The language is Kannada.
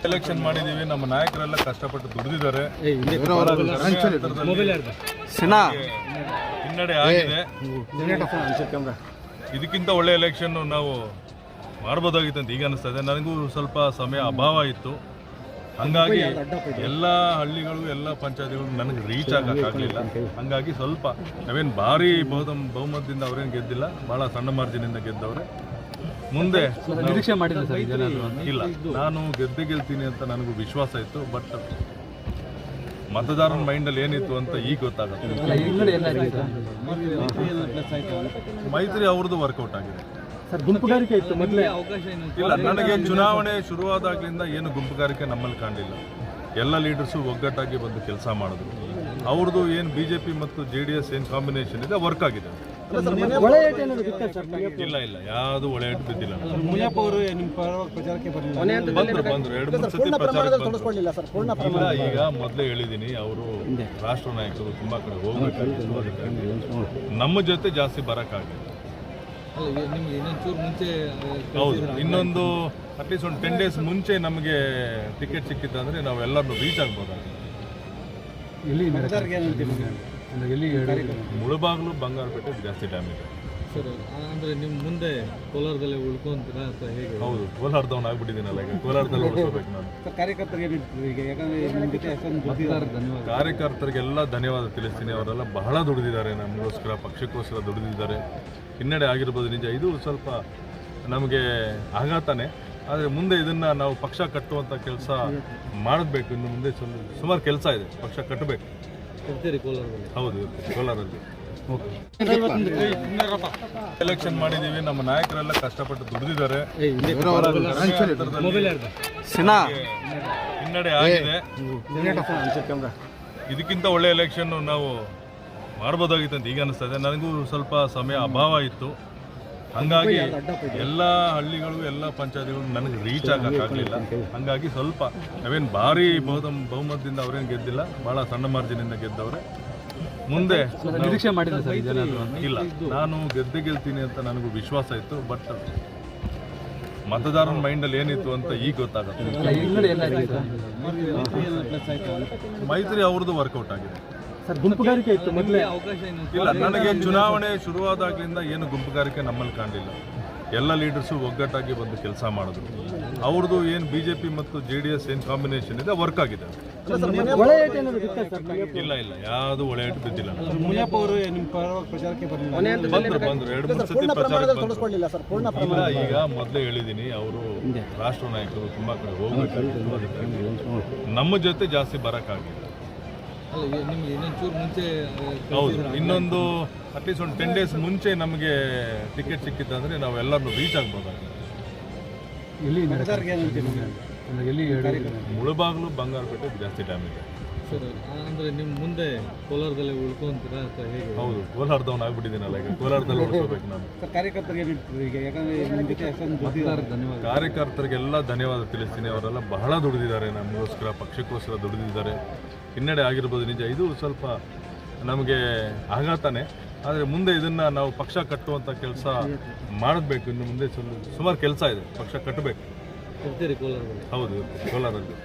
ಎಲೆಕ್ಷನ್ ಮಾಡಿದೀವಿ. ನಮ್ಮ ನಾಯಕರೆಲ್ಲ ಕಷ್ಟಪಟ್ಟು ದುಡಿದಿದ್ದಾರೆ. ಹಿನ್ನಡೆ ಆಗಿದೆ. ಇದಕ್ಕಿಂತ ಒಳ್ಳೆ ಎಲೆಕ್ಷನ್ ನಾವು ಮಾಡಬಹುದಾಗಿತ್ತು ಅಂತ ಈಗ ಅನಿಸ್ತಾ ಇದೆ. ನನಗೂ ಸ್ವಲ್ಪ ಸಮಯ ಅಭಾವ ಇತ್ತು. ಹಂಗಾಗಿ ಎಲ್ಲ ಹಳ್ಳಿಗಳು ಎಲ್ಲ ಪಂಚಾಯತಿಗಳು ನನಗೆ ರೀಚ್ ಆಗಲಿಲ್ಲ. ಹಂಗಾಗಿ ಸ್ವಲ್ಪ ನಾವೇನು ಭಾರಿ ಬಹುಮತದಿಂದ ಅವ್ರೇನು ಗೆದ್ದಿಲ್ಲ, ಭಾಳ ಸಣ್ಣ ಮಾರ್ಜಿನಿಂದ ಗೆದ್ದವ್ರೆ. ಮುಂದೆ ನಿರೀಕ್ಷೆ ಮಾಡಿಲ್ಲ ಸರ್ ಇಲ್ಲ, ನಾನು ಗೆಲ್ತೀನಿ ಅಂತ ನನಗೂ ವಿಶ್ವಾಸ ಇತ್ತು. ಬಟ್ ಮತದಾರನ ಮೈಂಡಲ್ಲಿ ಏನಿತ್ತು ಅಂತ ಈಗ ಗೊತ್ತಾಗುತ್ತೆ. ಮೈತ್ರಿ ಅವ್ರದ್ದು ವರ್ಕೌಟ್ ಆಗಿದೆ. ಗುಂಪುಗಾರಿಕೆ ಇತ್ತು ಮೊದಲೇ ಅವಕಾಶ ಇಲ್ಲ. ನನಗೆ ಚುನಾವಣೆ ಶುರುವಾದಾಗಲಿಂದ ಏನು ಗುಂಪುಗಾರಿಕೆ ನಮ್ಮಲ್ಲಿ ಕಾಣಲಿಲ್ಲ. ಎಲ್ಲ ಲೀಡರ್ಸು ಒಗ್ಗಟ್ಟಾಗಿ ಬಂದು ಕೆಲಸ ಮಾಡಿದ್ರು. ಅವ್ರದ್ದು ಏನು BJP ಮತ್ತು JDS ಏನು ಕಾಂಬಿನೇಷನ್ ಇದೆ ವರ್ಕ್ ಆಗಿದೆ. ಇಲ್ಲ ಇಲ್ಲ, ಯಾವುದು ಒಳ್ಳೆ ಏಟು ಬಿದ್ದಿಲ್ಲ. ಬಂದ್ರು 2-3 ಸತಿ ಪ್ರಚಾರ ಇಲ್ಲ. ಈಗ ಮೊದಲೇ ಹೇಳಿದ್ದೀನಿ, ಅವರು ರಾಷ್ಟ್ರ ನಾಯಕರು ತುಂಬಾ ಕಡೆ ಹೋಗ್ಬೇಕಾಗಿತ್ತು. ನಮ್ಮ ಜೊತೆ ಜಾಸ್ತಿ ಬರೋಕ್ಕಾಗಲ್ಲ. ಹೌದು, ಇನ್ನೊಂದು ಅಟ್ಲೀಸ್ಟ್ ಒಂದು 10 days ಮುಂಚೆ ನಮಗೆ ಟಿಕೆಟ್ ಸಿಕ್ಕಿತ್ತಂದ್ರೆ ನಾವೆಲ್ಲರನ್ನು ರೀಚ್ ಆಗ್ಬೋದಾಗಿದೆ. ಮುಳಬಾಗಿಲು ಬಂಗಾರಪೇಟೆ ಜಾಸ್ತಿ ಡ್ಯಾಮೇಜ್ ಸರ್. ಅಂದರೆ ನಿಮ್ಮ ಮುಂದೆ ಕೋಲಾರದಲ್ಲೇ ಉಳ್ಕೊಂತೀರಾ ಅಥವಾ ಹೇಗೆ? ಹೌದು, ಕೋಲಾರದವನು ಆಗ್ಬಿಟ್ಟಿದ್ದೀನಲ್ಲ. ಈಗ ಕೋಲಾರದಲ್ಲಿ ಉಳ್ಕೋಬೇಕು ನಾನು. ಕಾರ್ಯಕರ್ತರಿಗೆಲ್ಲ ಧನ್ಯವಾದ ತಿಳಿಸ್ತೀನಿ. ಅವರೆಲ್ಲ ಬಹಳ ದುಡಿದಿದ್ದಾರೆ, ನಮಗೋಸ್ಕರ ಪಕ್ಷಕ್ಕೋಸ್ಕರ ದುಡಿದಿದ್ದಾರೆ. ಹಿನ್ನಡೆ ಆಗಿರ್ಬೋದು ನಿಜ. ಇದು ಸ್ವಲ್ಪ ನಮಗೆ ಆಘಾತನೇ. ಆದರೆ ಮುಂದೆ ಇದನ್ನು ನಾವು ಪಕ್ಷ ಕಟ್ಟುವಂಥ ಕೆಲಸ ಮಾಡಬೇಕು. ಇನ್ನು ಮುಂದೆ ಸುಮಾರು ಕೆಲಸ ಇದೆ, ಪಕ್ಷ ಕಟ್ಟಬೇಕು. ಹೌದು, ಕೋಲಾರಲ್ಲಿ ಎಲೆಕ್ಷನ್ ಮಾಡಿದೀವಿ. ನಮ್ಮ ನಾಯಕರೆಲ್ಲ ಕಷ್ಟಪಟ್ಟು ದುಡಿದಿದ್ದಾರೆ. ಹಿನ್ನಡೆ ಆಗಿದೆ. ಇದಕ್ಕಿಂತ ಒಳ್ಳೆ ಎಲೆಕ್ಷನ್ ನಾವು ಮಾಡಬಹುದಾಗಿತ್ತು ಅಂತ ಈಗ ಅನಿಸ್ತಾ ಇದೆ. ನನಗೂ ಸ್ವಲ್ಪ ಸಮಯ ಅಭಾವ ಇತ್ತು. ಹಂಗಾಗಿ ಎಲ್ಲ ಹಳ್ಳಿಗಳು ಎಲ್ಲ ಪಂಚಾಯತಿಗಳು ನನಗೆ ರೀಚ್ ಆಗಲಿಲ್ಲ. ಹಂಗಾಗಿ ಸ್ವಲ್ಪ ನಾವೇನು ಭಾರಿ ಬಹುಮತದಿಂದ ಅವ್ರೇನು ಗೆದ್ದಿಲ್ಲ, ಭಾಳ ಸಣ್ಣ ಮಾರ್ಜಿನಿಂದ ಗೆದ್ದವ್ರೆ. ಮುಂದೆ ನಿರೀಕ್ಷೆ ಮಾಡಿಲ್ಲ ಸರ್ ಇಲ್ಲ, ನಾನು ಗೆಲ್ತೀನಿ ಅಂತ ನನಗೂ ವಿಶ್ವಾಸ ಇತ್ತು. ಬಟ್ ಮತದಾರನ ಮೈಂಡಲ್ಲಿ ಏನಿತ್ತು ಅಂತ ಈಗ ಗೊತ್ತಾಗುತ್ತೆ. ಮೈತ್ರಿ ಅವ್ರದ್ದು ವರ್ಕೌಟ್ ಆಗಿದೆ. ಗುಂಪುಗಾರಿಕೆ ಇತ್ತು ಮೊದಲೇ ಅವಕಾಶ ಇಲ್ಲ. ನನಗೆ ಚುನಾವಣೆ ಶುರುವಾದಾಗಲಿಂದ ಏನು ಗುಂಪುಗಾರಿಕೆ ನಮ್ಮಲ್ಲಿ ಕಾಣಲಿಲ್ಲ. ಎಲ್ಲ ಲೀಡರ್ಸು ಒಗ್ಗಟ್ಟಾಗಿ ಬಂದು ಕೆಲಸ ಮಾಡಿದ್ರು. ಅವ್ರದ್ದು ಏನು BJP ಮತ್ತು JDS ಏನು ಕಾಂಬಿನೇಷನ್ ಇದೆ ವರ್ಕ್ ಆಗಿದೆ. ಇಲ್ಲ ಇಲ್ಲ, ಯಾವುದು ಒಳ್ಳೆ ಏಟು ಬಿದ್ದಿಲ್ಲ. ಬಂದ್ರು 2-3 ಸತಿ ಪ್ರಚಾರ ಇಲ್ಲ. ಈಗ ಮೊದಲೇ ಹೇಳಿದ್ದೀನಿ, ಅವರು ರಾಷ್ಟ್ರ ನಾಯಕರು ತುಂಬಾ ಕಡೆ ಹೋಗ್ಬೇಕಾಗಿತ್ತು. ನಮ್ಮ ಜೊತೆ ಜಾಸ್ತಿ ಬರೋಕ್ಕಾಗಿಲ್ಲ. ಹೌದು, ಇನ್ನೊಂದು ಅಟ್ಲೀಸ್ಟ್ ಒಂದು 10 days ಮುಂಚೆ ನಮಗೆ ಟಿಕೆಟ್ ಸಿಕ್ಕಿತ್ತಂದ್ರೆ ನಾವೆಲ್ಲರನ್ನು ರೀಚ್ ಆಗ್ಬೋದಾಗಿದೆ. ಮುಳಬಾಗಿಲು ಬಂಗಾರಪೇಟೆ ಜಾಸ್ತಿ ಡ್ಯಾಮೇಜ್ ಸರ್. ಅಂದರೆ ನಿಮ್ಮ ಮುಂದೆ ಕೋಲಾರದಲ್ಲೇ ಉಳ್ಕೊಂತೀರಾ ಅಥವಾ ಹೇಗೆ? ಹೌದು, ಕೋಲಾರದವನು ಆಗ್ಬಿಟ್ಟಿದ್ದೀನಲ್ಲ. ಈಗ ಕೋಲಾರದಲ್ಲಿ ಉಳ್ಕೋಬೇಕು ನಾನು. ಕಾರ್ಯಕರ್ತರಿಗೆಲ್ಲ ಧನ್ಯವಾದ ತಿಳಿಸ್ತೀನಿ. ಅವರೆಲ್ಲ ಬಹಳ ದುಡಿದಿದ್ದಾರೆ, ನಮಗೋಸ್ಕರ ಪಕ್ಷಕ್ಕೋಸ್ಕರ ದುಡಿದಿದ್ದಾರೆ. ಹಿನ್ನಡೆ ಆಗಿರ್ಬೋದು ನಿಜ. ಇದು ಸ್ವಲ್ಪ ನಮಗೆ ಆಘಾತನೇ. ಆದರೆ ಮುಂದೆ ಇದನ್ನು ನಾವು ಪಕ್ಷ ಕಟ್ಟುವಂಥ ಕೆಲಸ ಮಾಡಬೇಕು. ಇನ್ನು ಮುಂದೆ ಸುಮಾರು ಕೆಲಸ ಇದೆ, ಪಕ್ಷ ಕಟ್ಟಬೇಕು. ಕೋಲಾರದಲ್ಲಿ? ಹೌದು, ಕೋಲಾರಲ್ಲಿ.